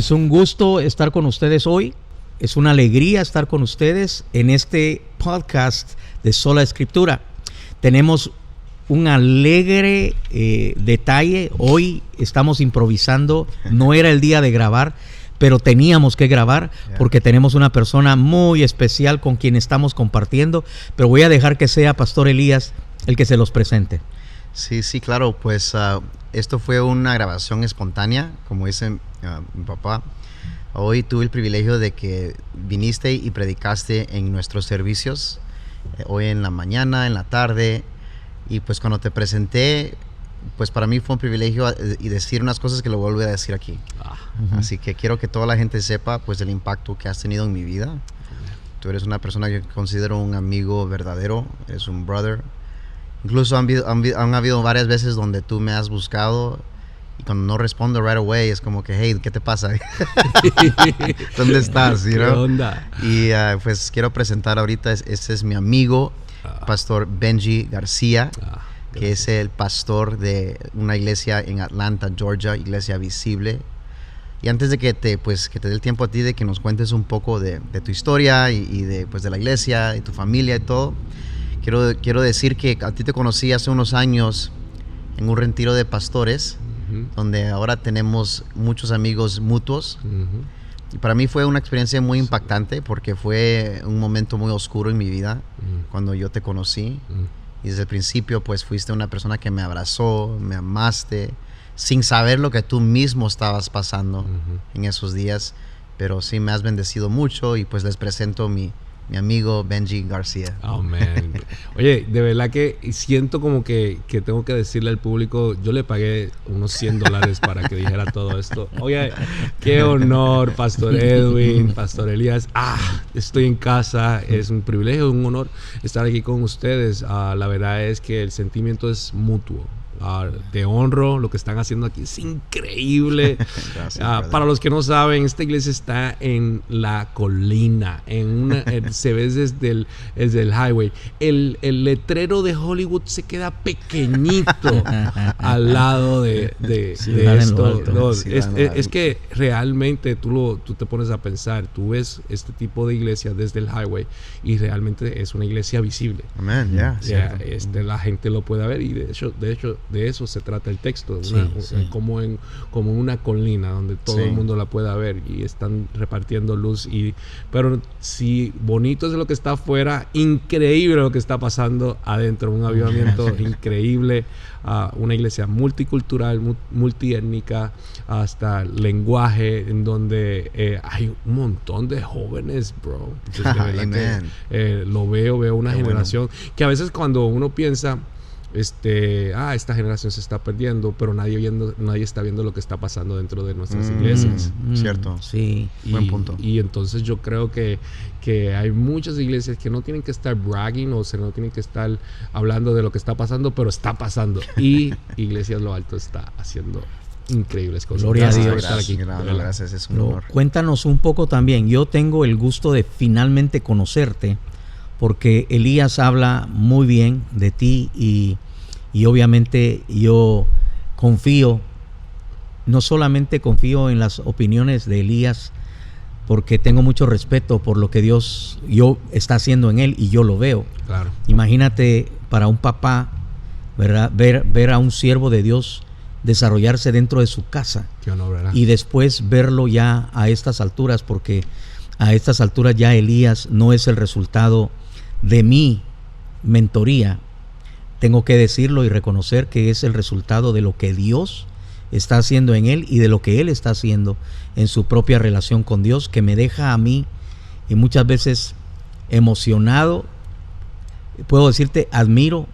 Es un gusto estar con ustedes hoy. Es una alegría estar con ustedes en este podcast de Sola Escritura. Tenemos un alegre detalle. Hoy estamos improvisando. No era el día de grabar, pero teníamos que grabar porque tenemos una persona muy especial con quien estamos compartiendo. Pero voy a dejar que sea Pastor Elías el que se los presente. Sí, claro. Pues esto fue una grabación espontánea, como dice mi papá. Hoy tuve el privilegio de que viniste y predicaste en nuestros servicios, hoy en la mañana, en la tarde, y pues cuando te presenté, pues para mí fue un privilegio y decir unas cosas que lo vuelvo a decir aquí. Así que quiero que toda la gente sepa pues el impacto que has tenido en mi vida. Tú eres una persona que considero un amigo verdadero, eres un brother. Incluso han habido varias veces donde tú me has buscado y cuando no respondo right away es como que, hey, ¿qué te pasa? ¿Dónde estás? You know? ¿Qué onda? Y pues quiero presentar ahorita, este es mi amigo, Pastor Benji García, que es el pastor de una iglesia en Atlanta, Georgia, Iglesia Visible. Y antes de que te dé el tiempo a ti de que nos cuentes un poco de tu historia y de la iglesia y tu familia y todo, quiero decir que a ti te conocí hace unos años en un retiro de pastores, donde ahora tenemos muchos amigos mutuos. Y para mí fue una experiencia muy impactante porque fue un momento muy oscuro en mi vida cuando yo te conocí. Y desde el principio pues fuiste una persona que me abrazó, me amaste, sin saber lo que tú mismo estabas pasando en esos días. Pero sí me has bendecido mucho y pues les presento mi amigo Benji García. Oh, man. Oye, de verdad que siento como que tengo que decirle al público, yo le pagué unos $100 para que dijera todo esto. Oye, qué honor, Pastor Edwin, Pastor Elías. Estoy en casa, es un privilegio, un honor estar aquí con ustedes. La verdad es que el sentimiento es mutuo. Te honro, lo que están haciendo aquí es increíble. Gracias, para los que no saben, esta iglesia está en la colina, se ve desde el highway. El letrero de Hollywood se queda pequeñito al lado de esto. No, es que realmente tú te pones a pensar, tú ves este tipo de iglesia desde el highway y realmente es una iglesia visible. Amén, la gente lo puede ver y de hecho de eso se trata el texto, como en una colina donde todo el mundo la pueda ver y están repartiendo luz. Pero si bonito es lo que está afuera, increíble lo que está pasando adentro, un avivamiento increíble, una iglesia multicultural, multiétnica, hasta lenguaje, en donde hay un montón de jóvenes, bro. Entonces, lo veo una generación que a veces cuando uno piensa esta generación se está perdiendo, pero nadie está viendo lo que está pasando dentro de nuestras iglesias. Cierto. Sí. Buen punto. Y entonces yo creo que hay muchas iglesias que no tienen que estar bragging, no tienen que estar hablando de lo que está pasando, pero está pasando. Y Iglesias Lo Alto está haciendo increíbles cosas. Gloria a Dios. Gracias, es un honor. Cuéntanos un poco también. Yo tengo el gusto de finalmente conocerte, porque Elías habla muy bien de ti y obviamente yo confío, no solamente confío en las opiniones de Elías, porque tengo mucho respeto por lo que Dios está haciendo en él y yo lo veo. Claro. Imagínate para un papá, ¿verdad? Ver a un siervo de Dios desarrollarse dentro de su casa. Qué honor, ¿verdad? Y después verlo ya a estas alturas, porque a estas alturas ya Elías no es el resultado de mi mentoría. Tengo que decirlo y reconocer que es el resultado de lo que Dios está haciendo en él y de lo que él está haciendo en su propia relación con Dios, que me deja a mí y muchas veces emocionado. Puedo decirte, admiro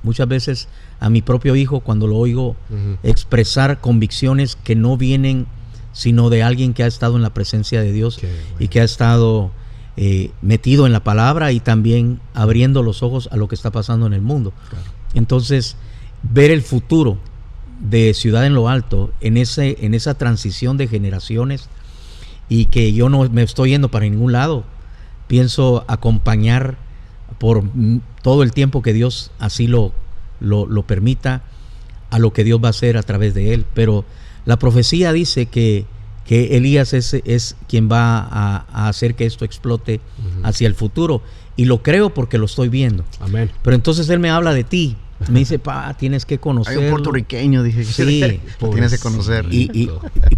muchas veces a mi propio hijo cuando lo oigo expresar convicciones que no vienen sino de alguien que ha estado en la presencia de Dios y que ha estado metido en la palabra y también abriendo los ojos a lo que está pasando en el mundo. Claro. Entonces, ver el futuro de Ciudad en lo Alto en esa transición de generaciones, y que yo no me estoy yendo para ningún lado, pienso acompañar por todo el tiempo que Dios así lo permita, a lo que Dios va a hacer a través de él. Pero la profecía dice que que Elías es quien va a hacer que esto explote hacia el futuro. Y lo creo porque lo estoy viendo. Amén. Pero entonces él me habla de ti. Me dice, tienes que conocerlo. Hay un puertorriqueño, dije. Sí. Tienes que conocer.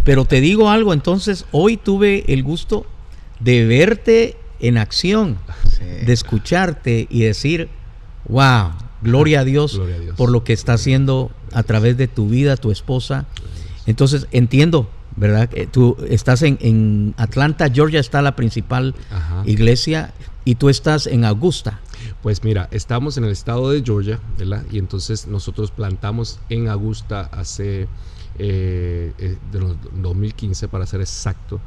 Pero te digo algo, entonces hoy tuve el gusto de verte en acción, de escucharte y decir, wow, gloria a Dios por lo que está haciendo a través de tu vida, tu esposa. Entonces entiendo, ¿verdad? Tú estás en Atlanta, Georgia, está la principal iglesia, y tú estás en Augusta. Pues mira, estamos en el estado de Georgia, ¿verdad? Y entonces nosotros plantamos en Augusta hace de los 2015, para ser exacto.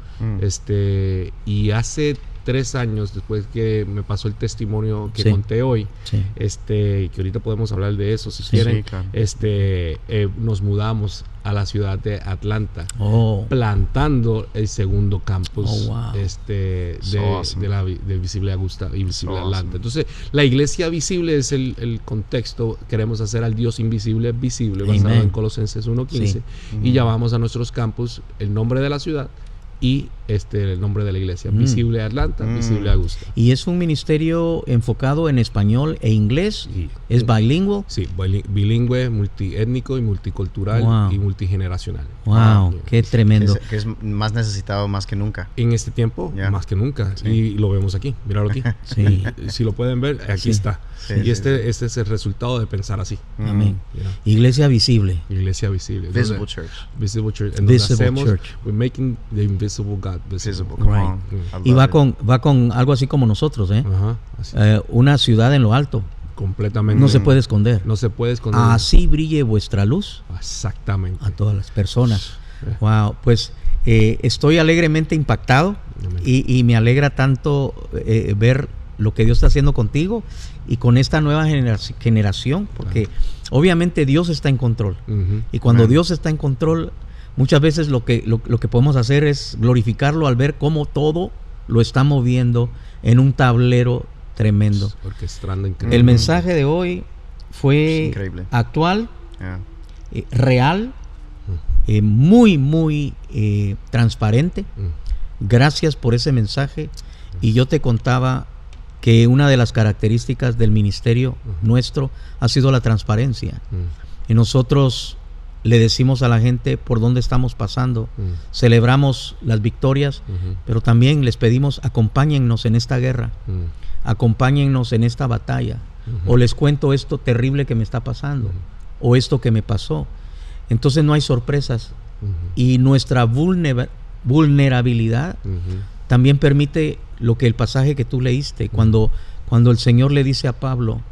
Y hace 3 años, después que me pasó el testimonio que conté hoy, que ahorita podemos hablar de eso si quieren, claro. Nos mudamos a la ciudad de Atlanta, plantando el segundo campus de Visible Augusta y Visible Atlanta. Entonces, la iglesia visible es el contexto. Queremos hacer al Dios invisible visible, basado en Colosenses 1:15, y llamamos a nuestros campus el nombre de la ciudad y el nombre de la iglesia, Visible Atlanta, Visible Augusta. ¿Y es un ministerio enfocado en español e inglés? ¿Es bilingüe? Sí, bilingüe, multiétnico y multicultural y multigeneracional. ¡Wow! ¡Qué tremendo! Que es más necesitado más que nunca. En este tiempo, más que nunca. Sí. Y lo vemos aquí, míralo aquí. Sí. Si lo pueden ver, aquí está. Sí, y este es el resultado de pensar así. Amén. Iglesia visible. Iglesia visible. Visible Church. Visible Church. En Visible donde hacemos, Church. we're making the invisible God visible. Right. Y va con algo así como nosotros, ¿eh? Así. Una ciudad en lo alto. Completamente. No se puede esconder. No se puede esconder. Así brille vuestra luz. Exactamente. A todas las personas. Wow, pues estoy alegremente impactado y me alegra tanto ver lo que Dios está haciendo contigo y con esta nueva generación, porque obviamente Dios está en control. Y cuando Dios está en control, muchas veces lo que podemos hacer es glorificarlo al ver cómo todo lo está moviendo en un tablero tremendo. Orquestando increíble. El mensaje de hoy fue actual, real, muy, muy transparente. Gracias por ese mensaje. Y yo te contaba que una de las características del ministerio nuestro ha sido la transparencia. Y nosotros le decimos a la gente por dónde estamos pasando, celebramos las victorias, pero también les pedimos, acompáñennos en esta guerra, acompáñennos en esta batalla, o les cuento esto terrible que me está pasando, o esto que me pasó. Entonces no hay sorpresas, y nuestra vulnerabilidad también permite lo que el pasaje que tú leíste, cuando el Señor le dice a Pablo,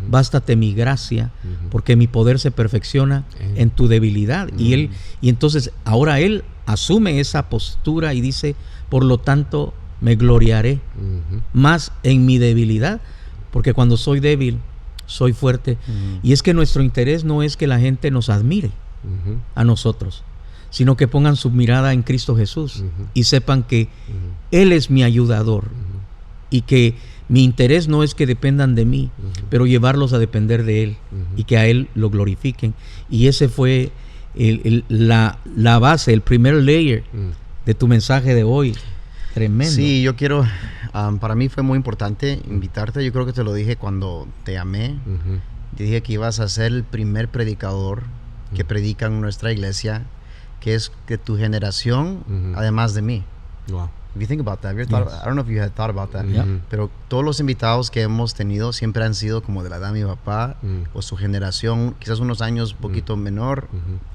bástate mi gracia, porque mi poder se perfecciona en tu debilidad. Y entonces ahora él asume esa postura y dice, por lo tanto me gloriaré más en mi debilidad, porque cuando soy débil soy fuerte. Y es que nuestro interés no es que la gente nos admire a nosotros, sino que pongan su mirada en Cristo Jesús y sepan que Él es mi ayudador y que mi interés no es que dependan de mí, pero llevarlos a depender de Él y que a Él lo glorifiquen. Y ese fue la base, el primer layer de tu mensaje de hoy. Tremendo. Sí, yo quiero, para mí fue muy importante invitarte. Yo creo que te lo dije cuando te llamé. Te dije que ibas a ser el primer predicador que predica en nuestra iglesia, que es de tu generación, además de mí. Wow. If you think about that, I don't know if you had thought about that, pero todos los invitados que hemos tenido siempre han sido como de la edad de mi papá o su generación, quizás unos años un poquito menor,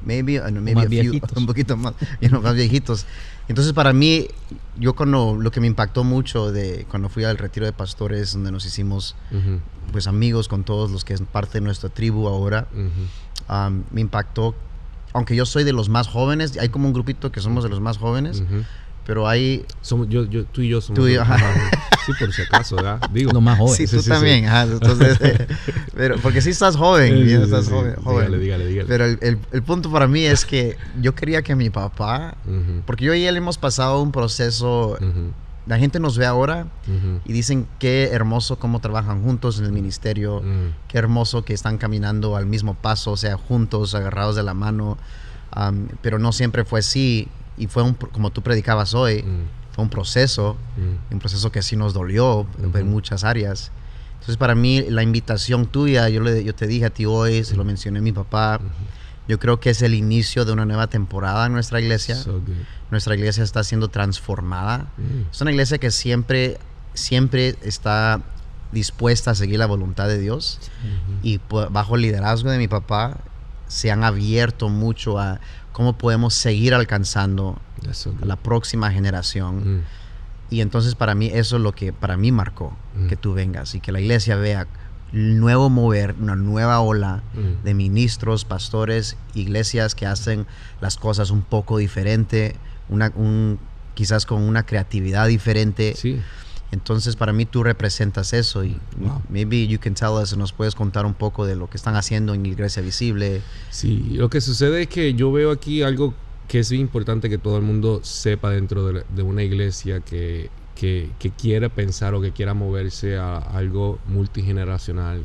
maybe a few, un poquito más, más viejitos. Entonces para mí, yo lo que me impactó mucho de cuando fui al retiro de pastores, donde nos hicimos pues amigos con todos los que es parte de nuestra tribu ahora, me impactó, aunque yo soy de los más jóvenes, hay como un grupito que somos de los más jóvenes, pero hay... tú y yo somos sí, por si acaso, ¿verdad? Digo, los más jóvenes. Sí, tú también. Entonces, pero, porque sí estás joven. Estás joven. Dígale. Pero el punto para mí es que yo quería que mi papá... Porque yo y él hemos pasado un proceso... La gente nos ve ahora y dicen qué hermoso cómo trabajan juntos en el ministerio, qué hermoso que están caminando al mismo paso, o sea, juntos, agarrados de la mano. pero no siempre fue así, y fue como tú predicabas hoy, fue un proceso que sí nos dolió en muchas áreas. Entonces para mí la invitación tuya, yo te dije a ti hoy, se lo mencioné a mi papá, yo creo que es el inicio de una nueva temporada en nuestra iglesia. Nuestra iglesia está siendo transformada. Es una iglesia que siempre está dispuesta a seguir la voluntad de Dios, y bajo el liderazgo de mi papá se han abierto mucho a cómo podemos seguir alcanzando a la próxima generación. Y entonces para mí eso es lo que para mí marcó que tú vengas y que la iglesia vea nuevo mover, una nueva ola de ministros, pastores, iglesias que hacen las cosas un poco diferente, quizás con una creatividad diferente. Entonces para mí tú representas eso, y maybe you can tell us, nos puedes contar un poco de lo que están haciendo en Iglesia Visible. Sí, lo que sucede es que yo veo aquí algo que es importante que todo el mundo sepa dentro de una iglesia que quiera pensar o que quiera moverse a algo multigeneracional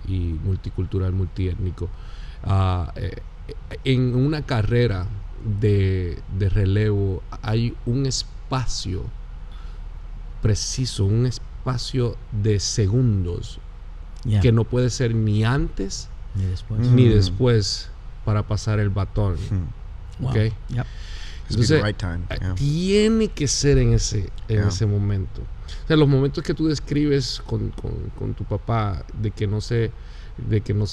y multicultural, multiétnico. En una carrera de relevo hay un espacio preciso, un espacio de segundos que no puede ser ni antes ni después para pasar el batón. ¿Okay? Entonces, tiene que ser en ese momento. O sea, los momentos que tú describes con tu papá de que no se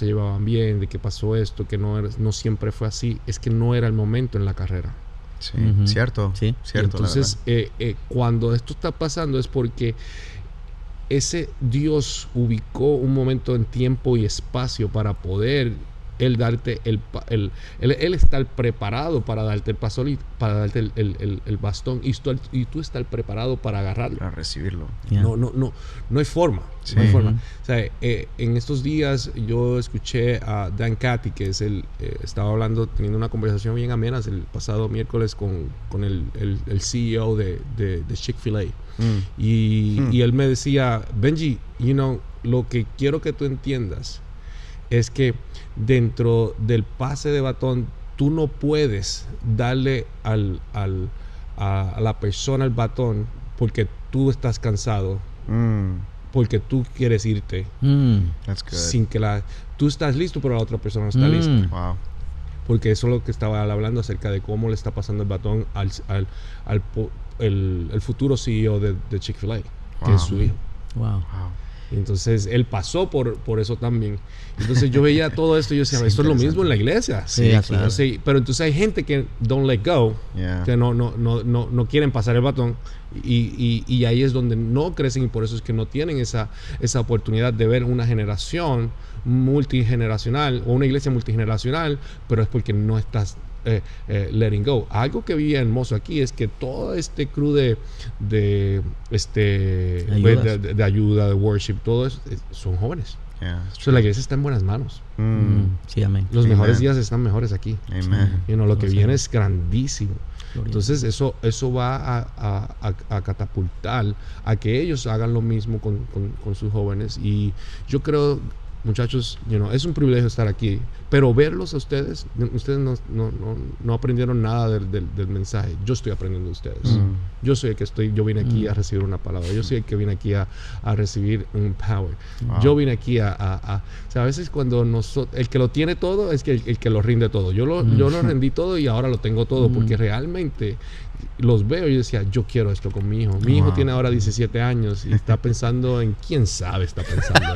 llevaban bien, de que pasó esto, que no siempre fue así, es que no era el momento en la carrera. Sí, cierto. Entonces, cuando esto está pasando es porque ese Dios ubicó un momento en tiempo y espacio para poder Él darte Él estar preparado para darte el paso, para darte el bastón, y tú estar preparado para agarrarlo, para recibirlo. No hay forma. No hay forma. O sea, en estos días yo escuché a Dan Cathy, que es estaba teniendo una conversación bien amena el pasado miércoles con el CEO de Chick-fil-A. Y él me decía, Benji, lo que quiero que tú entiendas es que dentro del pase de batón tú no puedes darle a la persona el batón porque tú estás cansado, porque tú quieres irte, sin que tú estás listo pero la otra persona no está lista. Wow. Porque eso es lo que estaba hablando acerca de cómo le está pasando el batón al futuro CEO de Chick-fil-A, que es su hijo. Wow. Entonces él pasó por eso también. Entonces yo veía todo esto y yo decía, esto es lo mismo en la iglesia. Sí, claro. Pero entonces hay gente que don't let go, que no quieren pasar el batón, y ahí es donde no crecen, y por eso es que no tienen esa oportunidad de ver una generación multigeneracional o una iglesia multigeneracional, pero es porque no estás letting go. Algo que vi hermoso aquí es que todo este crew de ayuda, de worship, todo eso, son jóvenes. So, la iglesia está en buenas manos. Sí, amén. Los mejores días están mejores aquí. Amen. Lo que viene es grandísimo. Entonces eso va a catapultar a que ellos hagan lo mismo con sus jóvenes. Y yo creo, muchachos, es un privilegio estar aquí, pero verlos a ustedes no aprendieron nada del mensaje. Yo estoy aprendiendo de ustedes. Yo vine aquí a recibir una palabra. Yo soy el que vine aquí a recibir un power. Wow. Yo vine aquí a veces cuando el que lo tiene todo es el que lo rinde todo. Yo lo rendí todo y ahora lo tengo todo, porque realmente los veo y yo decía, yo quiero esto con mi hijo. Mi hijo tiene ahora 17 años y está pensando en quién sabe está pensando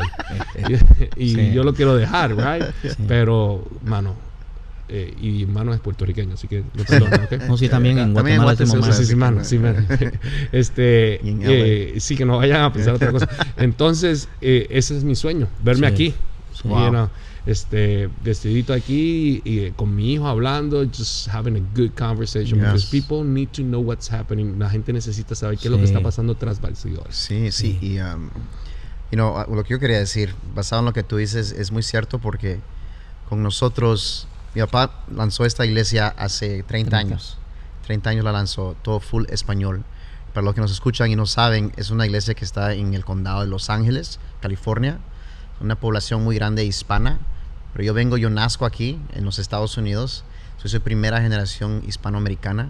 él. y yo lo quiero dejar, right? Pero, mano, y mano es puertorriqueño, así que no perdona, ¿ok? No, sí, también en Guatemala decimos sí, mano. Sí, que no vayan a pensar otra cosa. Entonces, ese es mi sueño, verme aquí. Wow. Decidito aquí y con mi hijo hablando, just having a good conversation, because people need to know what's happening. La gente necesita saber qué es lo que está pasando tras bastidores. Sí. Y lo que yo quería decir, basado en lo que tú dices, es muy cierto, porque con nosotros, mi papá lanzó esta iglesia hace 30 años. 30 años la lanzó, todo full español. Para los que nos escuchan y no saben, es una iglesia que está en el condado de Los Ángeles, California. Una población muy grande hispana, Pero yo nazco aquí en los Estados Unidos. Soy primera generación hispanoamericana.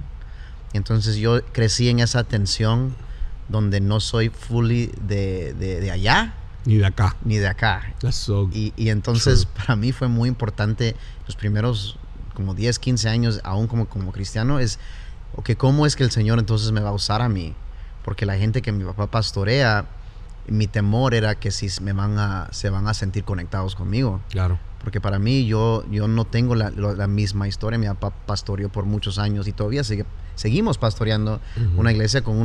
Entonces yo crecí en esa tensión donde no soy fully de allá. Ni de acá. Ni de acá. So y entonces para mí fue muy importante los primeros como 10, 15 años, aún como cristiano, es okay, ¿cómo es que el Señor entonces me va a usar a mí? Porque la gente que mi papá pastorea, mi temor era que si se van a sentir conectados conmigo. Claro. Porque para mí yo no tengo la misma historia. Mi papá pastoreó por muchos años y todavía seguimos pastoreando una iglesia con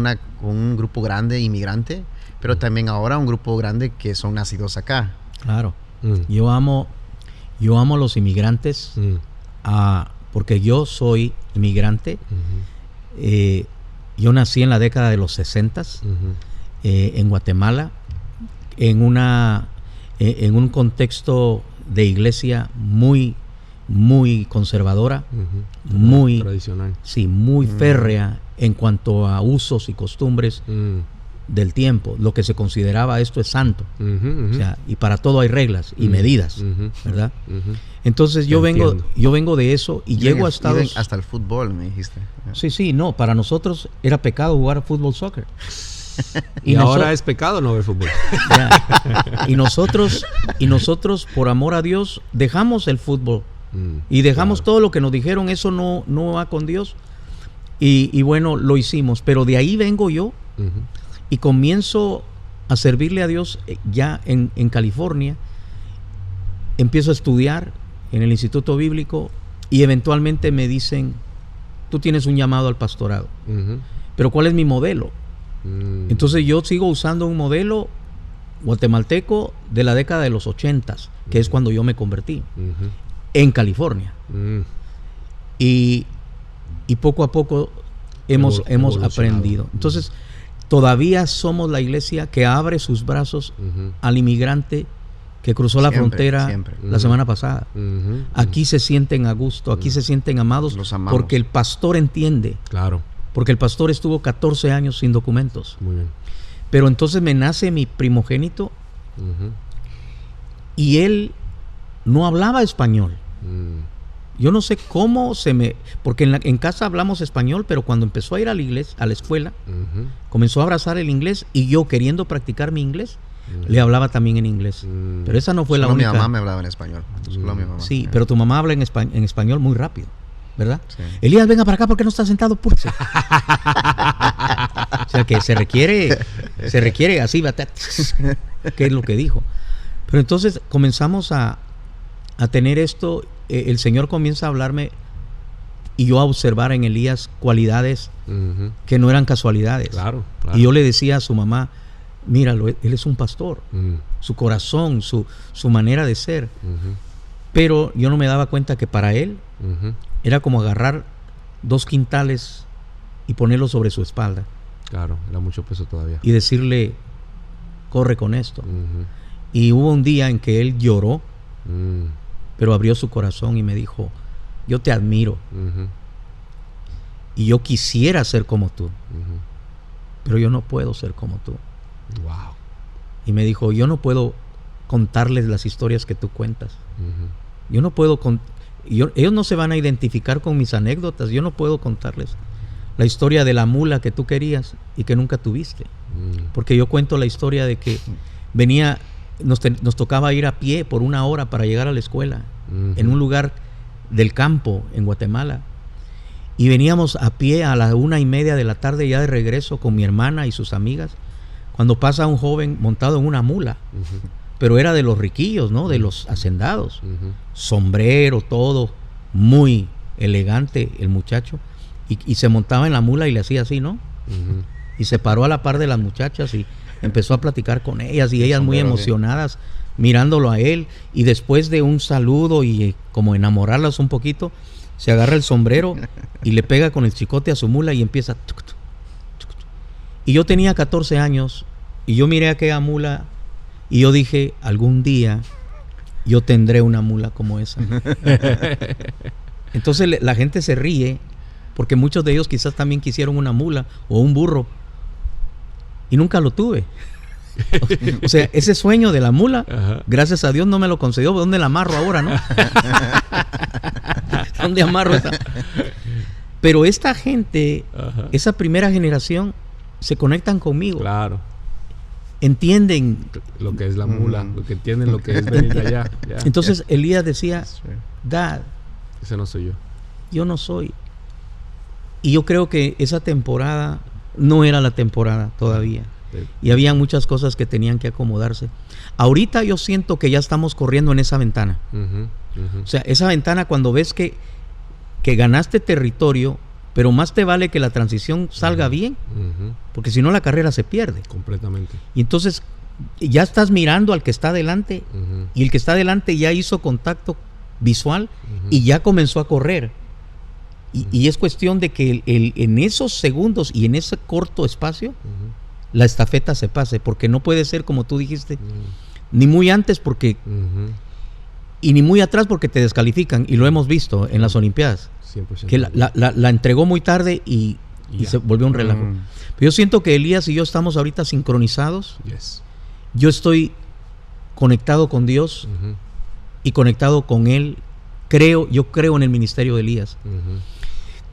un grupo grande inmigrante, pero también ahora un grupo grande que son nacidos acá. Claro. Yo amo a los inmigrantes porque yo soy inmigrante. Yo nací en la década de los 60s en Guatemala, en un contexto de iglesia muy conservadora, muy tradicional. Sí, muy férrea en cuanto a usos y costumbres del tiempo. Lo que se consideraba esto es santo. O sea, y para todo hay reglas y medidas, ¿verdad? Entonces yo vengo de eso y llego a Estados... Hasta el fútbol, me dijiste. Sí, no, para nosotros era pecado jugar fútbol, soccer. Y ahora es pecado no ver fútbol. Y nosotros, por amor a Dios, dejamos el fútbol y dejamos todo lo que nos dijeron, eso no va con Dios. Y bueno, lo hicimos, pero de ahí vengo yo y comienzo a servirle a Dios ya en California. Empiezo a estudiar en el Instituto Bíblico y eventualmente me dicen, tú tienes un llamado al pastorado, pero ¿cuál es mi modelo? Entonces yo sigo usando un modelo guatemalteco de la década de los 80s, que es cuando yo me convertí en California. Y poco a poco hemos aprendido. Entonces todavía somos la iglesia que abre sus brazos al inmigrante que cruzó la frontera la semana pasada. Aquí se sienten a gusto, aquí se sienten amados, porque el pastor entiende. Claro. Porque el pastor estuvo 14 años sin documentos. Muy bien. Pero entonces me nace mi primogénito y él no hablaba español. Yo no sé cómo porque en casa hablamos español, pero cuando empezó a ir a la escuela, comenzó a abrazar el inglés y yo, queriendo practicar mi inglés, le hablaba también en inglés. Pero esa no fue la única. Mi mamá me hablaba en español. Solo mi mamá. Sí, pero tu mamá habla en español muy rápido, ¿verdad? Sí. Elías, venga para acá, ¿por qué no está sentado? Púrese. O sea que se requiere así, que es lo que dijo. Pero entonces comenzamos a tener esto, el Señor comienza a hablarme y yo a observar en Elías cualidades que no eran casualidades. Claro. Y yo le decía a su mamá, míralo, él es un pastor, su corazón, su manera de ser. Pero yo no me daba cuenta que para él era como agarrar 2 quintales y ponerlo sobre su espalda. Claro, era mucho peso todavía. Y decirle, corre con esto. Y hubo un día en que él lloró, pero abrió su corazón y me dijo, yo te admiro. Y yo quisiera ser como tú, pero yo no puedo ser como tú. Wow. Y me dijo, yo no puedo contarles las historias que tú cuentas. Yo no puedo ellos no se van a identificar con mis anécdotas. Yo no puedo contarles la historia de la mula que tú querías y que nunca tuviste. Porque yo cuento la historia de que nos tocaba ir a pie por 1 hora para llegar a la escuela, en un lugar del campo en Guatemala. Y veníamos a pie a las 1:30 de la tarde ya de regreso con mi hermana y sus amigas, cuando pasa un joven montado en una mula. Pero era de los riquillos, ¿no? De los hacendados. Sombrero, todo, muy elegante el muchacho. Y se montaba en la mula y le hacía así, ¿no? Y se paró a la par de las muchachas y empezó a platicar con ellas. Y ellas muy emocionadas, mirándolo a él. Y después de un saludo y como enamorarlas un poquito, se agarra el sombrero y le pega con el chicote a su mula y empieza... Y yo tenía 14 años y yo miré a aquella mula y yo dije, algún día yo tendré una mula como esa. Entonces la gente se ríe porque muchos de ellos quizás también quisieron una mula o un burro y nunca lo tuve. O sea, ese sueño de la mula, Ajá. gracias a Dios no me lo concedió. ¿Dónde la amarro ahora, no? ¿Dónde amarro esa? Pero esta gente, Ajá. esa primera generación, se conectan conmigo. Claro. Entienden. Lo que es la mula, lo que entienden, lo que es venir de allá. Ya. Entonces Elías decía, Dad, Ese no soy yo. yo no soy. Y yo creo que esa temporada no era la temporada todavía. Y había muchas cosas que tenían que acomodarse. Ahorita yo siento que ya estamos corriendo en esa ventana. O sea, esa ventana cuando ves que ganaste territorio, pero más te vale que la transición salga bien, porque si no la carrera se pierde. Completamente. Y entonces ya estás mirando al que está adelante, y el que está adelante ya hizo contacto visual y ya comenzó a correr. Y es cuestión de que en esos segundos y en ese corto espacio la estafeta se pase, porque no puede ser como tú dijiste, ni muy antes porque y ni muy atrás porque te descalifican, y lo hemos visto en las Olimpiadas, 100%. que la entregó muy tarde y se volvió un relajo. Pero yo siento que Elías y yo estamos ahorita sincronizados. Yes. Yo estoy conectado con Dios y conectado con Él. Yo creo en el ministerio de Elías.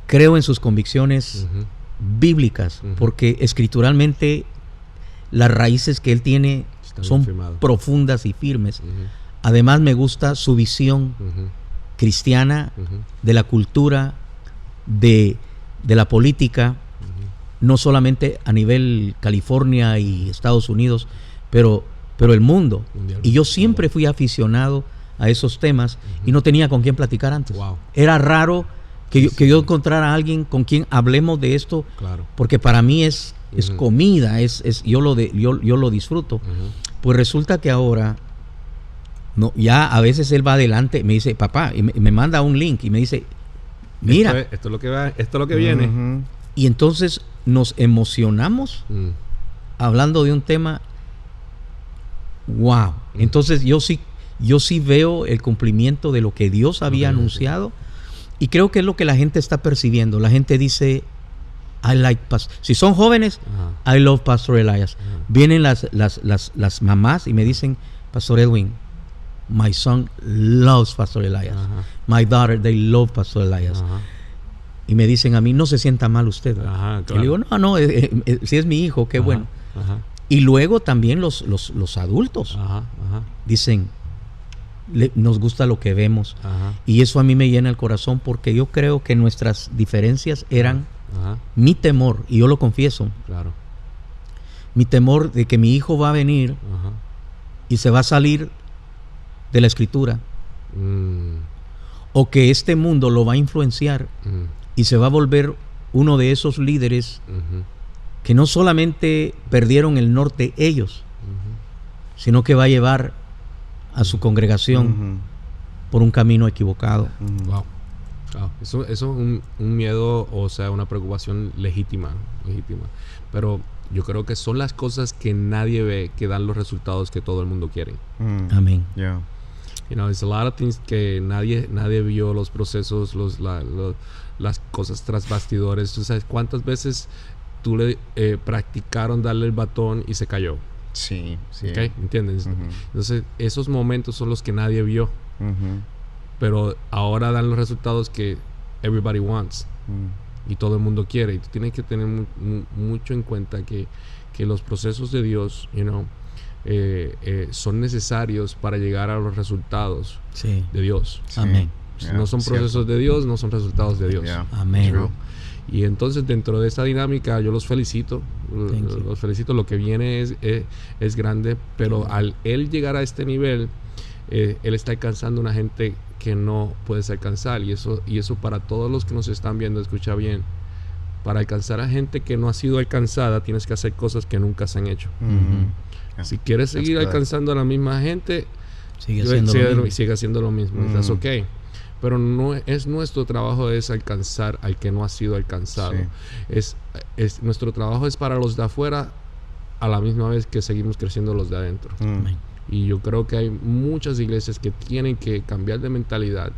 Creo en sus convicciones bíblicas, porque escrituralmente las raíces que él tiene son profundas y firmes. Además me gusta su visión cristiana de la cultura, de la política, no solamente a nivel California y Estados Unidos, pero el mundo. Y yo siempre fui aficionado a esos temas y no tenía con quién platicar antes. Wow. Era raro que yo encontrara a alguien con quien hablemos de esto, Claro. porque para mí es comida, yo lo disfruto. Pues resulta que ahora no, ya a veces él va adelante, me dice, papá, y me manda un link y me dice, mira, Esto es lo que viene. y entonces nos emocionamos hablando de un tema. Wow. Entonces yo sí veo el cumplimiento de lo que Dios había anunciado, y creo que es lo que la gente está percibiendo. La gente dice, I like Pastor. Si son jóvenes, I love Pastor Elias. Vienen las mamás y me dicen, Pastor Edwin, my son loves Pastor Elias. My daughter, they love Pastor Elias. Y me dicen a mí, no se sienta mal usted. Claro. Y le digo, no, si es mi hijo, qué bueno. Y luego también los adultos dicen, nos gusta lo que vemos. Y eso a mí me llena el corazón, porque yo creo que nuestras diferencias eran mi temor, y yo lo confieso. Claro. Mi temor de que mi hijo va a venir y se va a salir de la escritura, o que este mundo lo va a influenciar y se va a volver uno de esos líderes que no solamente perdieron el norte ellos, sino que va a llevar a su congregación por un camino equivocado. Wow. Eso es un miedo, o sea, una preocupación legítima. Pero yo creo que son las cosas que nadie ve que dan los resultados que todo el mundo quiere. Amén. Yeah. You know, there's a lot of things que nadie vio, los procesos, las cosas tras bastidores. ¿Tú sabes cuántas veces tú le practicaron darle el batón y se cayó? Sí. ¿Okay? ¿Entiendes? Entonces, esos momentos son los que nadie vio. Pero ahora dan los resultados que everybody wants. Y todo el mundo quiere. Y tú tienes que tener mucho en cuenta que los procesos de Dios, son necesarios para llegar a los resultados de Dios. Amén. Si no son procesos de Dios, no son resultados de Dios. Amén. True. Y entonces dentro de esta dinámica yo los felicito. Lo que viene es grande, pero al él llegar a este nivel, él está alcanzando una gente que no puedes alcanzar, y eso para todos los que nos están viendo, escucha bien, para alcanzar a gente que no ha sido alcanzada tienes que hacer cosas que nunca se han hecho. Si quieres seguir alcanzando a la misma gente, sigue haciendo lo mismo. That's okay. Pero no es nuestro trabajo es alcanzar al que no ha sido alcanzado. Es nuestro trabajo es para los de afuera, a la misma vez que seguimos creciendo los de adentro. Y yo creo que hay muchas iglesias que tienen que cambiar de mentalidad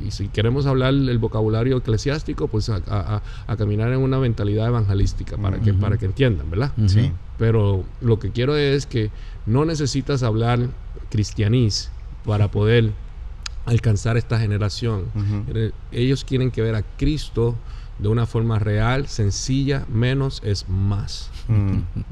Y si queremos hablar el vocabulario eclesiástico, pues a caminar en una mentalidad evangelística para que entiendan, ¿verdad? Sí. Pero lo que quiero es que no necesitas hablar cristianís para poder alcanzar esta generación. Ellos quieren que ver a Cristo de una forma real, sencilla. Menos es más.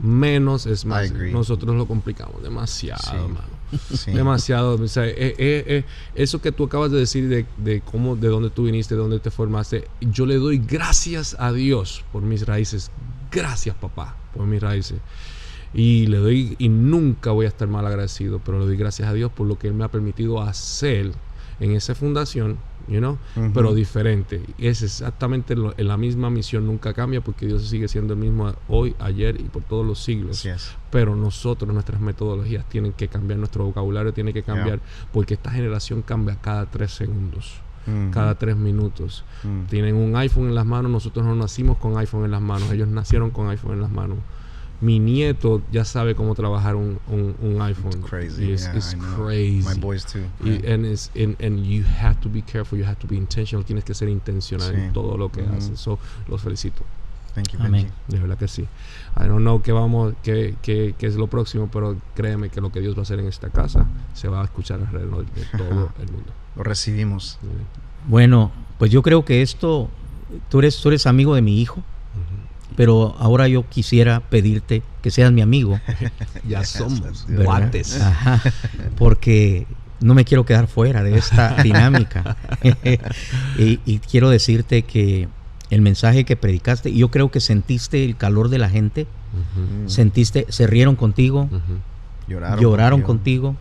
Menos es más. Nosotros lo complicamos demasiado, hermano. Sí. Demasiado. O sea, eso que tú acabas de decir de cómo, de dónde tú viniste, de dónde te formaste, yo le doy gracias a Dios por mis raíces. Gracias, papá, por mis raíces. Y nunca voy a estar mal agradecido, pero le doy gracias a Dios por lo que Él me ha permitido hacer en esa fundación, pero diferente. Es exactamente la misma misión, nunca cambia, porque Dios sigue siendo el mismo hoy, ayer y por todos los siglos. Pero nosotros, nuestras metodologías tienen que cambiar, nuestro vocabulario tiene que cambiar, porque esta generación cambia cada 3 segundos. Cada 3 minutos. Tienen un iPhone en las manos. Nosotros no nacimos con iPhone en las manos, ellos nacieron con iPhone en las manos. Mi nieto ya sabe cómo trabajar un iPhone. It's crazy. It's crazy. My boys too. And you have to be careful. You have to be intentional. Tienes que ser intencional en todo lo que haces. So, los felicito. Thank you, Benji. De verdad que sí. I don't know qué es lo próximo, pero créeme que lo que Dios va a hacer en esta casa se va a escuchar alrededor de todo el mundo. Lo recibimos. Bueno, pues yo creo que tú eres amigo de mi hijo. Pero ahora yo quisiera pedirte que seas mi amigo. Ya somos guates. Porque no me quiero quedar fuera de esta dinámica. y quiero decirte que el mensaje que predicaste, yo creo que sentiste el calor de la gente. Se rieron contigo. Lloraron contigo.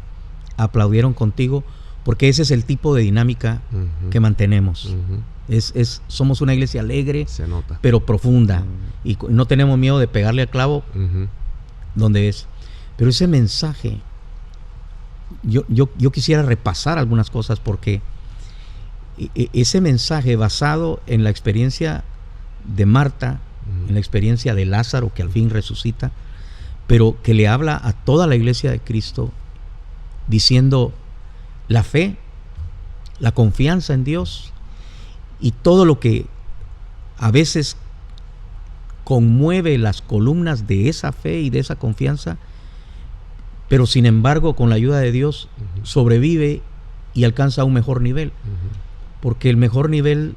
Aplaudieron contigo. Porque ese es el tipo de dinámica que mantenemos. Somos una iglesia alegre, se nota, pero profunda, y no tenemos miedo de pegarle al clavo donde es. Pero ese mensaje, yo quisiera repasar algunas cosas, porque ese mensaje basado en la experiencia de Marta, en la experiencia de Lázaro, que al fin resucita, pero que le habla a toda la iglesia de Cristo, diciendo la fe, la confianza en Dios, y todo lo que a veces conmueve las columnas de esa fe y de esa confianza, pero sin embargo con la ayuda de Dios sobrevive y alcanza un mejor nivel, porque el mejor nivel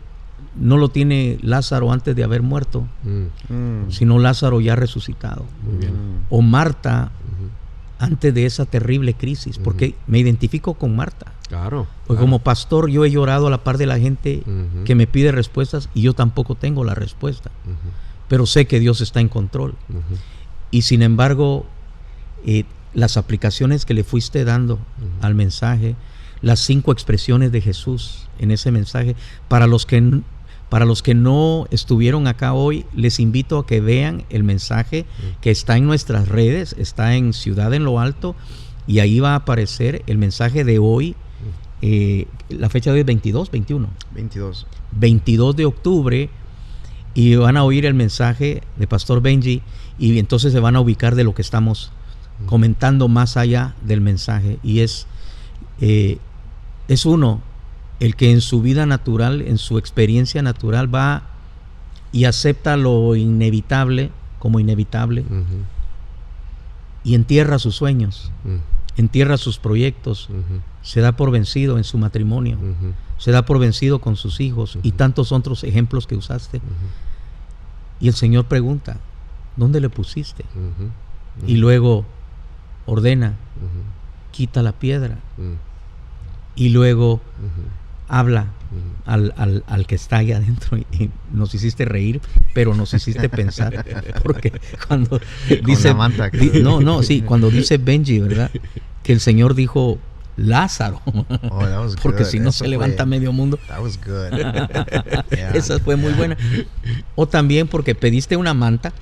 no lo tiene Lázaro antes de haber muerto, sino Lázaro ya resucitado, o Marta antes de esa terrible crisis, porque me identifico con Marta. Claro. Pues como pastor yo he llorado a la par de la gente que me pide respuestas, y yo tampoco tengo la respuesta, pero sé que Dios está en control. Y sin embargo, las aplicaciones que le fuiste dando al mensaje, las 5 expresiones de Jesús en ese mensaje, para los que no estuvieron acá hoy, les invito a que vean el mensaje que está en nuestras redes, está en Ciudad en lo Alto, y ahí va a aparecer el mensaje de hoy. La fecha de hoy es 22 de octubre, y van a oír el mensaje de Pastor Benji, y entonces se van a ubicar de lo que estamos comentando más allá del mensaje. Y es uno el que en su vida natural, en su experiencia natural, va y acepta lo inevitable como inevitable, y entierra sus sueños, entierra sus proyectos, se da por vencido en su matrimonio, se da por vencido con sus hijos, y tantos otros ejemplos que usaste. Y el Señor pregunta, ¿dónde le pusiste? Y luego ordena, quita la piedra, y luego habla al que está ahí adentro, y nos hiciste reír, pero nos hiciste pensar, porque cuando dice cuando dice Benji, ¿verdad?, que el Señor dijo Lázaro, porque si no se levanta medio mundo. Esa fue muy buena. O también porque pediste una manta,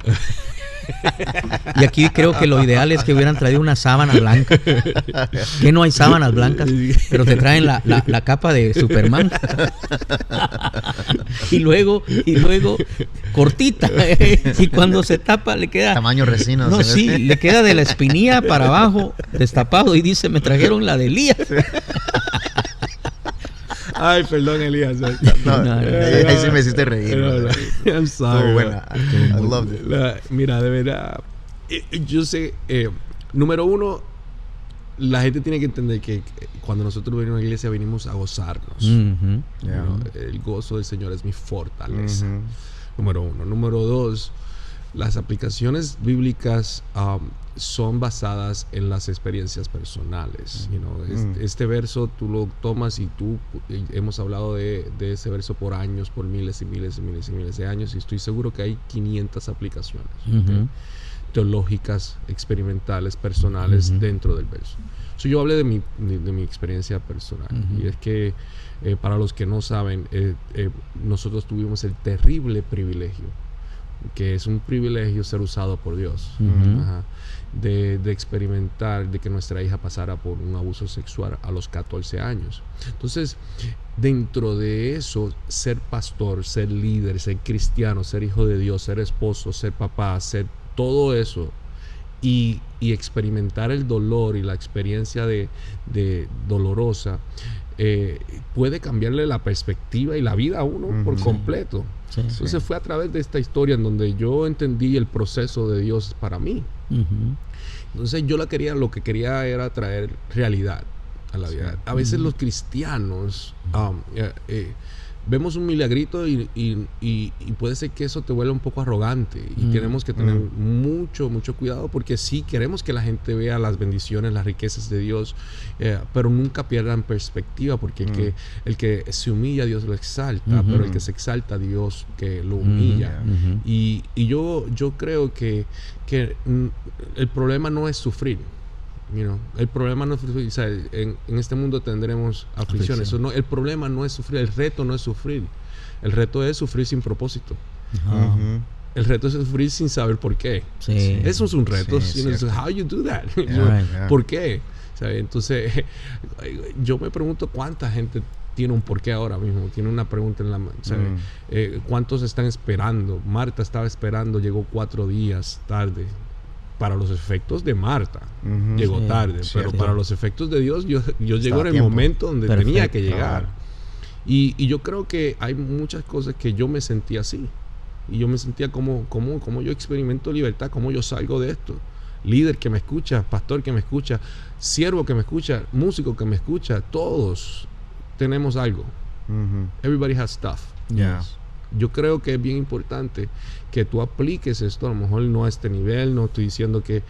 y aquí creo que lo ideal es que hubieran traído una sábana blanca, que no hay sábanas blancas, pero te traen la capa de Superman, y luego cortita, y cuando se tapa le queda tamaño resina. No, sí, le queda de la espinilla para abajo destapado, y dice, me trajeron la de Elías. Ay, perdón, Elías. No, ahí sí me hiciste reír. I'm sorry. Buena. I loved it. Mira, de verdad, yo sé, número uno, la gente tiene que entender que cuando nosotros venimos a la iglesia venimos a gozarnos. El gozo del Señor es mi fortaleza. Número uno. Número dos, las aplicaciones bíblicas son basadas en las experiencias personales. Este verso tú lo tomas y hemos hablado de ese verso por años, por miles y miles y miles y miles de años, y estoy seguro que hay 500 aplicaciones teológicas, experimentales, personales dentro del verso. Yo hablé de mi experiencia personal, y es que para los que no saben, nosotros tuvimos el terrible privilegio, que es un privilegio ser usado por Dios, de experimentar de que nuestra hija pasara por un abuso sexual a los 14 años. Entonces, dentro de eso, ser pastor, ser líder, ser cristiano, ser hijo de Dios, ser esposo, ser papá, ser todo eso, y experimentar el dolor y la experiencia de dolorosa, puede cambiarle la perspectiva y la vida a uno por completo. Entonces fue a través de esta historia en donde yo entendí el proceso de Dios para mí. Entonces lo que quería era traer realidad a la vida. A veces los cristianos vemos un milagrito y puede ser que eso te vuelva un poco arrogante, y tenemos que tener mucho cuidado, porque sí queremos que la gente vea las bendiciones, las riquezas de Dios, pero nunca pierdan perspectiva, porque el que se humilla, Dios lo exalta, pero el que se exalta, Dios que lo humilla. Y yo creo que el problema no es sufrir. El problema no es sufrir. O sea, en este mundo tendremos aflicciones. El problema no es sufrir, el reto no es sufrir. El reto es sufrir sin propósito. El reto es sufrir sin saber por qué. Eso es un reto. How you do that? ¿Por qué? ¿Sabe? Entonces, yo me pregunto cuánta gente tiene un porqué ahora mismo, tiene una pregunta en la mano. ¿Cuántos están esperando? Marta estaba esperando, llegó 4 días tarde. Para los efectos de Marta llegó tarde, pero para los efectos de Dios, Dios llegó en el momento donde tenía que llegar. Y yo creo que hay muchas cosas que yo me sentía así, y yo me sentía como yo experimento libertad, como yo salgo de esto. Líder que me escucha, pastor que me escucha, siervo que me escucha, músico que me escucha, todos tenemos algo. Everybody has stuff. Yo creo que es bien importante que tú apliques esto. A lo mejor no a este nivel, no estoy diciendo que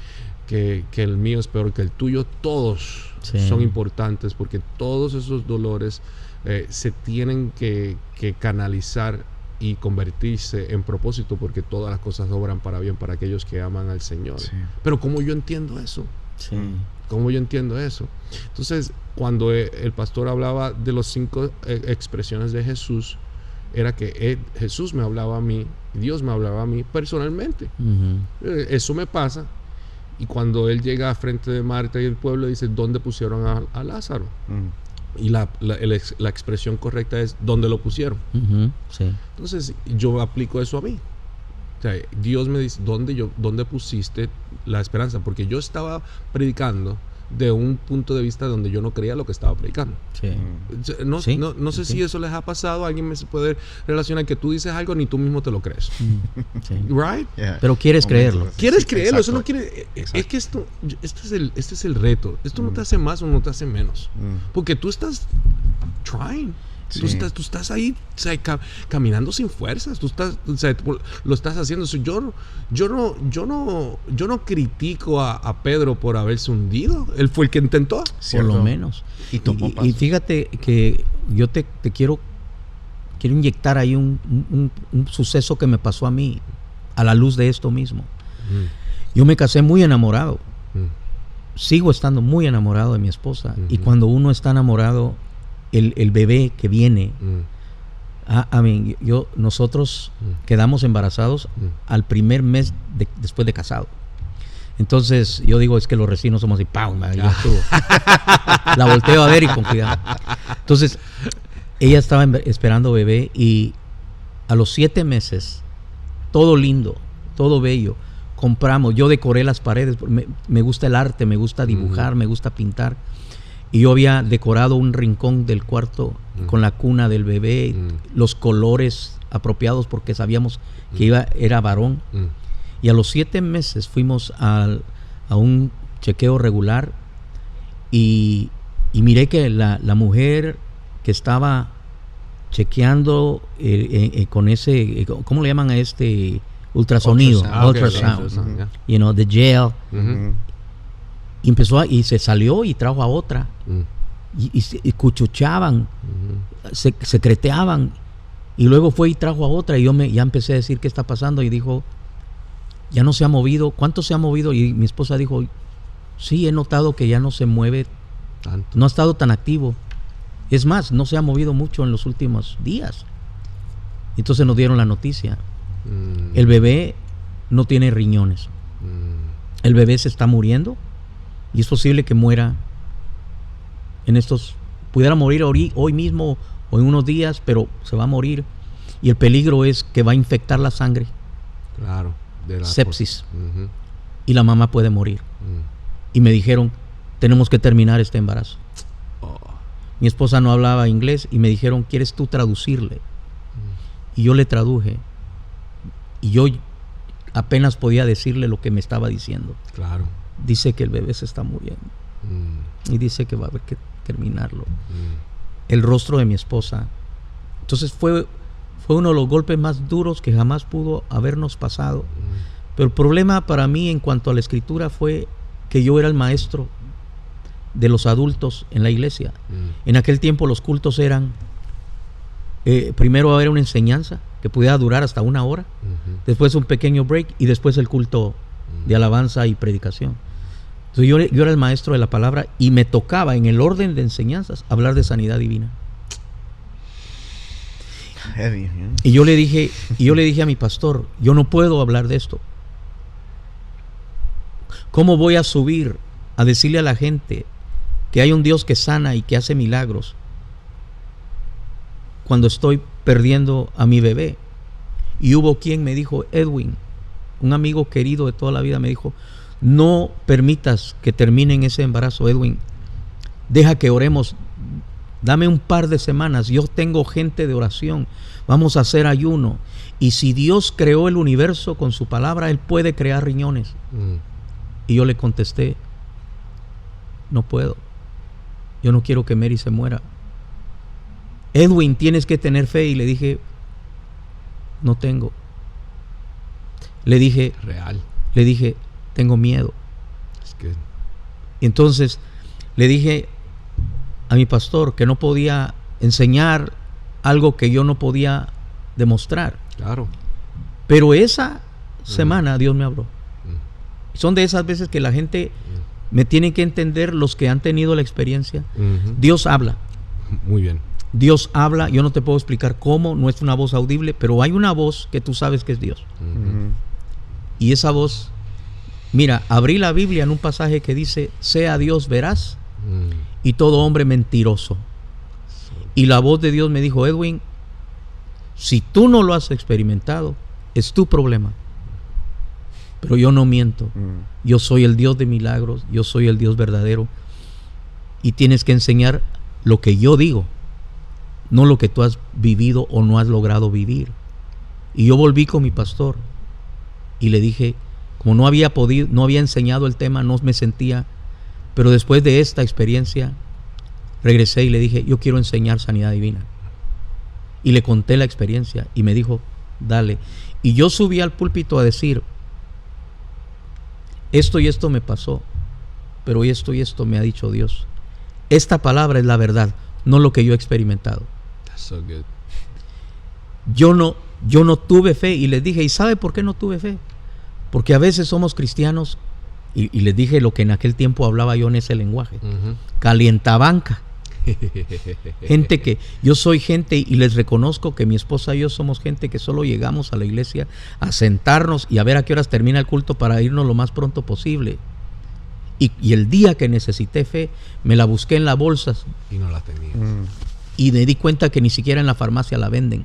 el mío es peor que el tuyo. Todos son importantes, porque todos esos dolores se tienen que canalizar y convertirse en propósito, porque todas las cosas obran para bien para aquellos que aman al Señor. Pero ¿cómo yo entiendo eso? ¿Cómo yo entiendo eso? Entonces, cuando el pastor hablaba de las 5 expresiones de Jesús, era que Jesús me hablaba a mí, Dios me hablaba a mí personalmente. Eso me pasa. Y cuando él llega a frente de Marta y el pueblo, dice, ¿dónde pusieron a Lázaro? Y la expresión correcta es, ¿dónde lo pusieron? Entonces yo aplico eso a mí. O sea, Dios me dice, ¿dónde pusiste la esperanza? Porque yo estaba predicando de un punto de vista donde yo no creía lo que estaba predicando. No sé si eso les ha pasado. Alguien me puede relacionar que tú dices algo ni tú mismo te lo crees. Right? Pero quieres creerlo. Quieres creerlo. Eso no quiere. Es que este es el reto. Esto no te hace más o no te hace menos. Porque tú estás trying. Tú estás ahí, o sea, caminando sin fuerzas. Tú estás, o sea, lo estás haciendo. Yo no critico a Pedro por haberse hundido. Él fue el que intentó. Por lo menos. Y fíjate que yo te quiero inyectar ahí un suceso que me pasó a mí a la luz de esto mismo. Yo me casé muy enamorado. Sigo estando muy enamorado de mi esposa. Y cuando uno está enamorado, el bebé que viene, nosotros quedamos embarazados al primer mes después de casado. Entonces yo digo, es que los recinos somos así, ¡pau! La volteo a ver y con cuidado. Entonces ella estaba esperando bebé, y a los 7 meses, todo lindo, todo bello, compramos. Yo decoré las paredes, me gusta el arte, me gusta dibujar, me gusta pintar. Y yo había decorado un rincón del cuarto con la cuna del bebé, los colores apropiados porque sabíamos que era varón. Y a los 7 meses fuimos a un chequeo regular y miré que la mujer que estaba chequeando con ese, ¿cómo le llaman a este? Ultrasonido. Ultrasound. You know, the gel. Y empezó y se salió y trajo a otra. Y cuchuchaban, secreteaban. Y luego fue y trajo a otra. Y yo ya empecé a decir qué está pasando. Y dijo, ya no se ha movido. ¿Cuánto se ha movido? Y mi esposa dijo, sí, he notado que ya no se mueve tanto. No ha estado tan activo. Es más, no se ha movido mucho en los últimos días. Entonces nos dieron la noticia. El bebé no tiene riñones. El bebé se está muriendo. Y es posible que muera pudiera morir hoy mismo o en unos días, pero se va a morir. Y el peligro es que va a infectar la sangre. Claro. Sepsis. Y la mamá puede morir. Y me dijeron, tenemos que terminar este embarazo. Mi esposa no hablaba inglés y me dijeron, ¿quieres tú traducirle? Y yo le traduje. Y yo apenas podía decirle lo que me estaba diciendo. Claro. Dice que el bebé se está muriendo. Y dice que va a haber que terminarlo. El rostro de mi esposa. Entonces fue uno de los golpes más duros que jamás pudo habernos pasado. Pero el problema para mí en cuanto a la escritura fue que yo era el maestro de los adultos en la iglesia. En aquel tiempo los cultos eran, primero haber una enseñanza que pudiera durar hasta 1 hora, después un pequeño break y después el culto de alabanza y predicación. Entonces yo era el maestro de la palabra y me tocaba en el orden de enseñanzas hablar de sanidad divina. Heavy, y yo le dije a mi pastor, yo no puedo hablar de esto. ¿Cómo voy a subir a decirle a la gente que hay un Dios que sana y que hace milagros cuando estoy perdiendo a mi bebé? Y hubo quien me dijo, Edwin, un amigo querido de toda la vida, me dijo, no permitas que termine ese embarazo, Edwin. Deja que oremos. Dame un par de semanas. Yo tengo gente de oración. Vamos a hacer ayuno. Y si Dios creó el universo con su palabra, Él puede crear riñones. Y yo le contesté, no puedo. Yo no quiero que Mary se muera. Edwin, tienes que tener fe. Y le dije, no tengo. Le dije, tengo miedo. Y entonces le dije a mi pastor que no podía enseñar algo que yo no podía demostrar. Claro. Pero esa semana Dios me habló. Son de esas veces que la gente me tiene que entender, los que han tenido la experiencia. Dios habla. Muy bien. Dios habla, yo no te puedo explicar cómo, no es una voz audible, pero hay una voz que tú sabes que es Dios. Y esa voz, mira, abrí la Biblia en un pasaje que dice, sea Dios veraz y todo hombre mentiroso. Y la voz de Dios me dijo, Edwin, si tú no lo has experimentado, es tu problema. Pero yo no miento. Yo soy el Dios de milagros, yo soy el Dios verdadero. Y tienes que enseñar lo que yo digo, no lo que tú has vivido o no has logrado vivir. Y yo volví con mi pastor y le dije, como no había enseñado el tema, no me sentía, pero después de esta experiencia regresé y le dije, yo quiero enseñar sanidad divina. Y le conté la experiencia y me dijo, dale. Y yo subí al púlpito a decir, esto y esto me pasó, pero esto y esto me ha dicho Dios. Esta palabra es la verdad, no lo que yo he experimentado. That's so good. Yo no tuve fe y les dije, ¿y sabe por qué no tuve fe? Porque a veces somos cristianos y les dije lo que en aquel tiempo hablaba yo en ese lenguaje, calientabanca. Gente que, yo soy gente y les reconozco que mi esposa y yo somos gente que solo llegamos a la iglesia a sentarnos y a ver a qué horas termina el culto para irnos lo más pronto posible. Y el día que necesité fe, me la busqué en las bolsas y no la tenía. Y me di cuenta que ni siquiera en la farmacia la venden.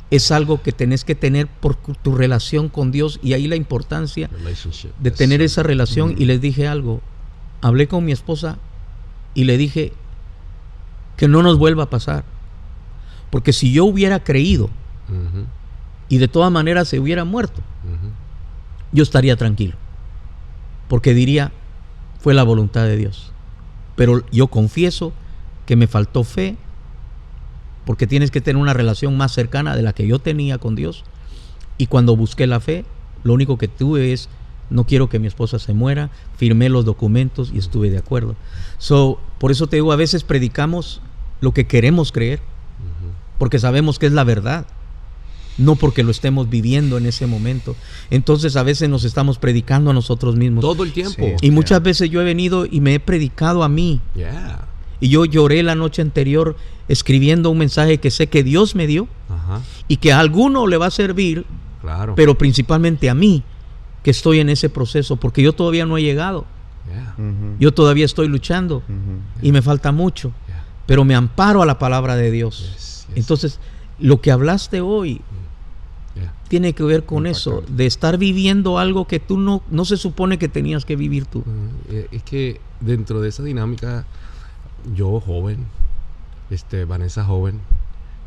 Es algo que tenés que tener por tu relación con Dios, y ahí la importancia de tener esa relación. Y les dije algo, hablé con mi esposa y le dije que no nos vuelva a pasar. Porque si yo hubiera creído y de todas maneras se hubiera muerto, yo estaría tranquilo. Porque diría, fue la voluntad de Dios. Pero yo confieso que me faltó fe, porque tienes que tener una relación más cercana de la que yo tenía con Dios. Y cuando busqué la fe, lo único que tuve es, no quiero que mi esposa se muera, firmé los documentos y estuve de acuerdo. Por eso te digo, a veces predicamos lo que queremos creer, porque sabemos que es la verdad, no porque lo estemos viviendo en ese momento. Entonces a veces nos estamos predicando a nosotros mismos. Todo el tiempo. Sí, y muchas veces yo he venido y me he predicado a mí. Yeah. Y yo lloré la noche anterior escribiendo un mensaje que sé que Dios me dio y que a alguno le va a servir, claro, pero principalmente a mí, que estoy en ese proceso, porque yo todavía no he llegado. Yeah. Yo todavía estoy luchando y me falta mucho, pero me amparo a la palabra de Dios. Yes. Entonces, lo que hablaste hoy tiene que ver con eso, de estar viviendo algo que tú no se supone que tenías que vivir tú. Es que dentro de esa dinámica, yo joven, Vanessa joven,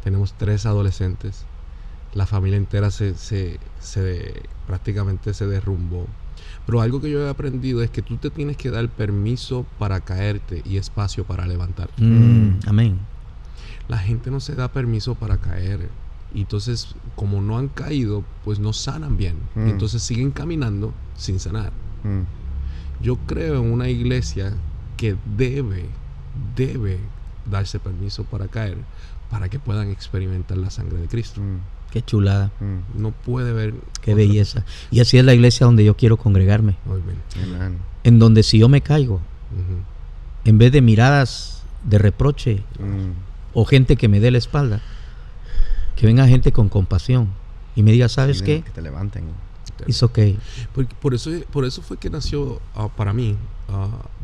tenemos 3 adolescentes, la familia entera prácticamente se derrumbó. Pero algo que yo he aprendido es que tú te tienes que dar permiso para caerte y espacio para levantarte. Amén. La gente no se da permiso para caer. Y entonces, como no han caído, pues no sanan bien. Y entonces siguen caminando sin sanar. Yo creo en una iglesia que debe darse permiso para caer, para que puedan experimentar la sangre de Cristo. Qué chulada. No puede ver. Qué belleza. Y así es la iglesia donde yo quiero congregarme. Amen. En donde si yo me caigo, en vez de miradas de reproche o gente que me dé la espalda, que venga gente con compasión y me diga, ¿sabes qué? Que te levanten. It's okay. Por eso fue que nació para mí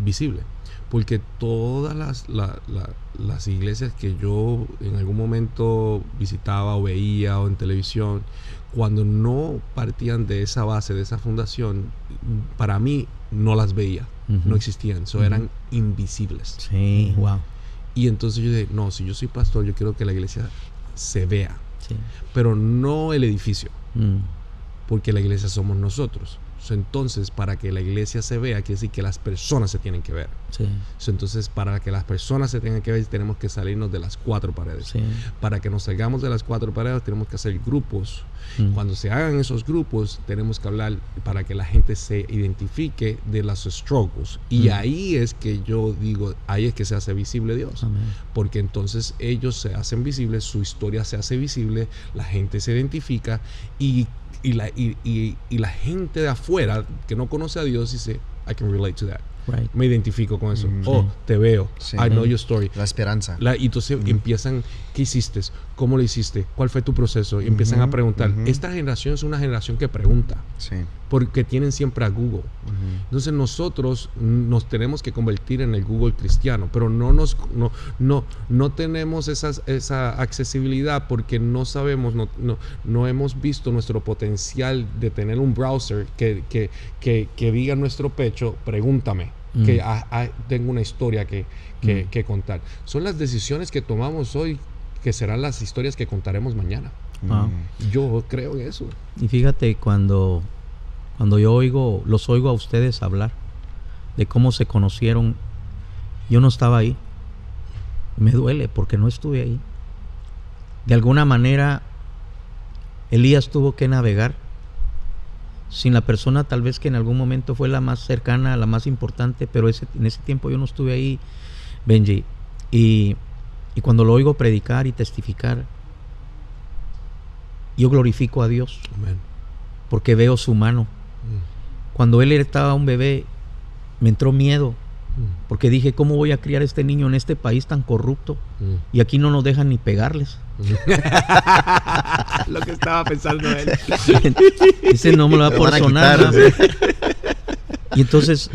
Visible. Porque todas las iglesias que yo en algún momento visitaba o veía o en televisión, cuando no partían de esa base, de esa fundación, para mí no las veía, no existían, eran invisibles. Sí, wow. Y entonces yo dije, no, si yo soy pastor, yo quiero que la iglesia se vea, pero no el edificio, porque la iglesia somos nosotros. Entonces, para que la iglesia se vea, quiere decir que las personas se tienen que ver. Entonces, para que las personas se tengan que ver, tenemos que salirnos de las 4 paredes. Para que nos salgamos de las 4 paredes, tenemos que hacer grupos. Cuando se hagan esos grupos, tenemos que hablar para que la gente se identifique de las struggles. Y ahí es que yo digo, ahí es que se hace visible Dios. Amén. Porque entonces ellos se hacen visibles, su historia se hace visible, la gente se identifica y la gente de afuera que no conoce a Dios dice, I can relate to that. Right. Me identifico con eso. Te veo. I know your story. La esperanza. Y entonces empiezan, ¿qué hiciste? ¿Cómo lo hiciste? ¿Cuál fue tu proceso? Y empiezan a preguntar. Esta generación es una generación que pregunta. Porque tienen siempre a Google. Entonces nosotros nos tenemos que convertir en el Google cristiano, pero no tenemos esa accesibilidad porque no sabemos, no hemos visto nuestro potencial de tener un browser que diga en nuestro pecho, pregúntame. Que tengo una historia que contar. Son las decisiones que tomamos hoy que serán las historias que contaremos mañana. Yo creo en eso. Y fíjate, cuando yo los oigo a ustedes hablar de cómo se conocieron, yo no estaba ahí. Me duele porque no estuve ahí. De alguna manera, Elías tuvo que navegar sin la persona tal vez que en algún momento fue la más cercana, la más importante, pero en ese tiempo yo no estuve ahí, Benji. Y cuando lo oigo predicar y testificar, yo glorifico a Dios. Amén. Porque veo su mano. Cuando él estaba un bebé, me entró miedo, porque dije, ¿cómo voy a criar a este niño en este país tan corrupto? Y aquí no nos dejan ni pegarles. Lo que estaba pensando él. Dice, no me lo va por sonar. Y entonces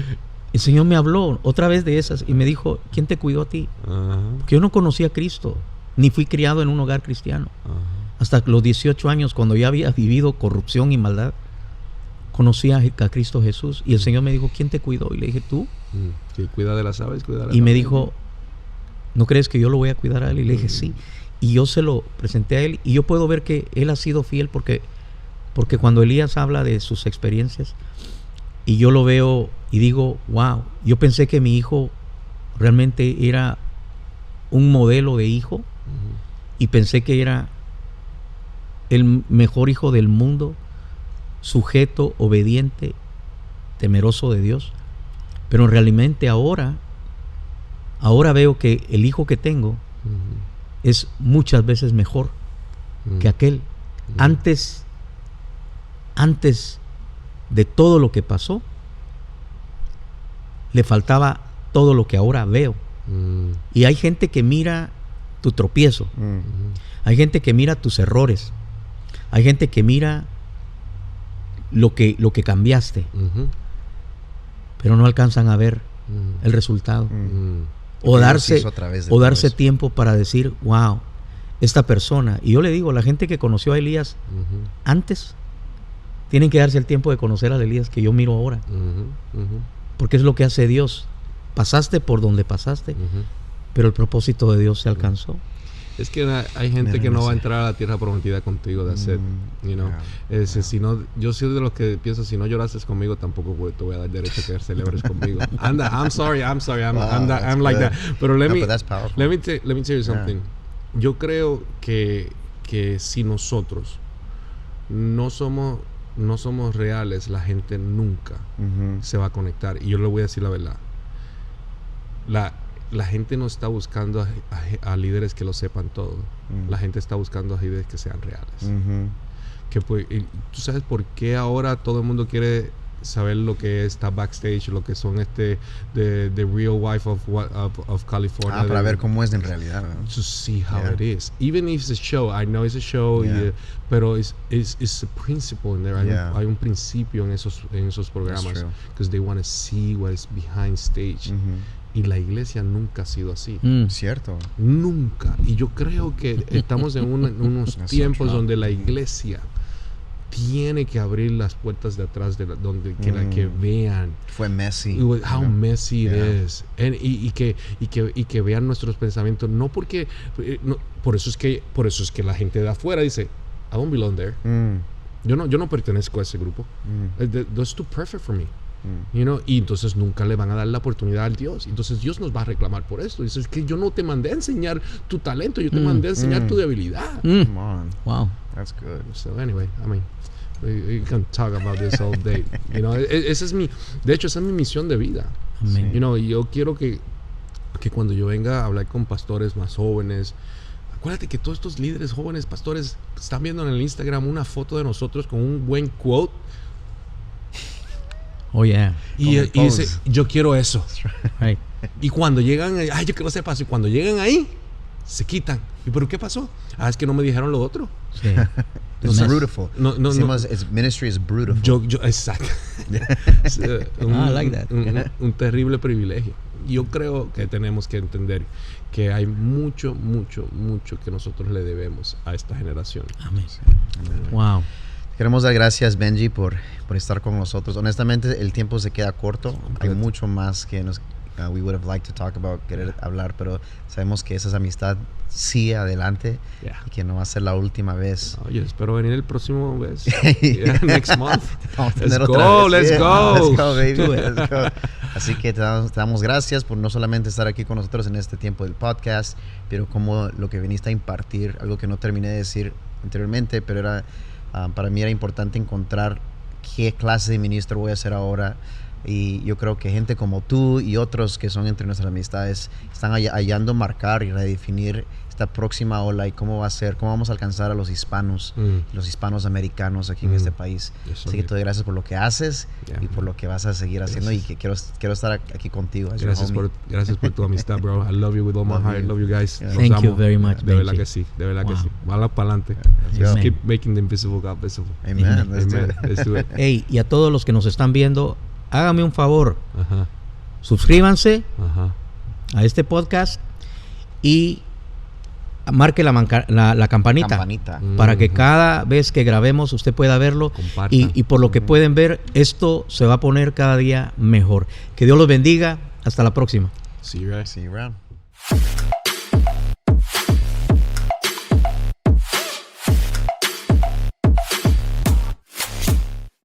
el Señor me habló otra vez de esas y me dijo, ¿quién te cuidó a ti? Porque yo no conocía a Cristo, ni fui criado en un hogar cristiano. Hasta los 18 años, cuando ya había vivido corrupción y maldad, conocí a Cristo Jesús. Y el Señor me dijo, ¿quién te cuidó? Y le dije, tú. Sí, cuida de las aves, cuida de las Y me aves. dijo, ¿no crees que yo lo voy a cuidar a él? Y le dije, sí. Y yo se lo presenté a él y yo puedo ver que él ha sido fiel porque cuando Elías habla de sus experiencias y yo lo veo y digo, wow, yo pensé que mi hijo realmente era un modelo de hijo y pensé que era el mejor hijo del mundo, sujeto, obediente, temeroso de Dios. Pero realmente ahora veo que el hijo que tengo es muchas veces mejor que aquel. Antes de todo lo que pasó, le faltaba todo lo que ahora veo. Y hay gente que mira tu tropiezo, hay gente que mira tus errores, hay gente que mira lo que cambiaste, pero no alcanzan a ver el resultado. O darse tiempo para decir, wow, esta persona. Y yo le digo, la gente que conoció a Elías antes, tienen que darse el tiempo de conocer al Elías que yo miro ahora. Porque es lo que hace Dios. Pasaste por donde pasaste, pero el propósito de Dios se alcanzó. Es que hay gente que no va a entrar a la tierra prometida contigo, that's it, you know. Si no, yo soy de los que pienso, si no lloraste conmigo, tampoco te voy a dar derecho a que celebres conmigo. I'm sorry, I'm like that. Pero let me tell you something. Yo creo que si nosotros no somos reales, la gente nunca se va a conectar. Y yo le voy a decir la verdad. La gente no está buscando a líderes que lo sepan todo. La gente está buscando a líderes que sean reales. Que pues, ¿tú sabes por qué ahora todo el mundo quiere saber lo que está backstage, lo que son the real wife of California? Para ver cómo es en realidad, ¿no? To see how it is. Even if it's a show, I know it's a show, pero it's a principle in there. Hay un principio en esos programas, because they want to see what is behind stage. Y la iglesia nunca ha sido así. Cierto. Nunca. Y yo creo que estamos en unos tiempos donde la iglesia tiene que abrir las puertas de atrás que vean. Fue messy. How messy it is. Y que vean nuestros pensamientos. No porque... por eso es que la gente de afuera dice, I don't belong there. Yo no pertenezco a ese grupo. That's too perfect for me. You know? Y entonces nunca le van a dar la oportunidad al Dios. Entonces Dios nos va a reclamar por esto. Dice, es que yo no te mandé a enseñar tu talento, yo te mandé a enseñar tu debilidad. Come on. Wow. That's good. So anyway, I mean, we can talk about this all day. You know, de hecho, esa es mi misión de vida. Amén. You know, y yo quiero que cuando yo venga a hablar con pastores más jóvenes, acuérdate que todos estos líderes jóvenes, pastores, están viendo en el Instagram una foto de nosotros con un buen quote. Oh, yeah. Y dice, yo quiero eso. Right. Y cuando llegan, yo quiero ser pastor. Y cuando llegan ahí, se quitan. ¿Y pero qué pasó? Es que no me dijeron lo otro. Sí. It's beautiful. Ministry is beautiful. Exacto. I like that. Un terrible privilegio. Yo creo que tenemos que entender que hay mucho que nosotros le debemos a esta generación. Amén. Wow. Queremos dar gracias, Benji, por estar con nosotros. Honestamente, el tiempo se queda corto. Hay mucho más que we would have liked to talk about, querer hablar, pero sabemos que esa amistad sigue adelante y que no va a ser la última vez. Oye, espero venir el próximo mes. Next month. Let's go, baby. Let's go. Así que te damos gracias por no solamente estar aquí con nosotros en este tiempo del podcast, pero como lo que viniste a impartir, algo que no terminé de decir anteriormente, pero para mí era importante encontrar qué clase de ministro voy a ser ahora. Y yo creo que gente como tú y otros que son entre nuestras amistades están hallando marcar y redefinir esta próxima ola y cómo va a ser, cómo vamos a alcanzar a los hispanos, los hispanos americanos aquí en este país. Así que te doy gracias por lo que haces y por lo que vas a seguir haciendo y que quiero estar aquí contigo. Gracias por tu amistad, bro. I love you with all my heart. Love you guys. Thank you very much, De verdad que sí, de verdad que sí. Vamos para adelante. Keep making the invisible God visible. Amen. Let's do it. Hey, y a todos los que nos están viendo, hágame un favor. Suscríbanse a este podcast y marque la campanita para que cada vez que grabemos usted pueda verlo y por lo que pueden ver, esto se va a poner cada día mejor. Que Dios los bendiga. Hasta la próxima. See you around.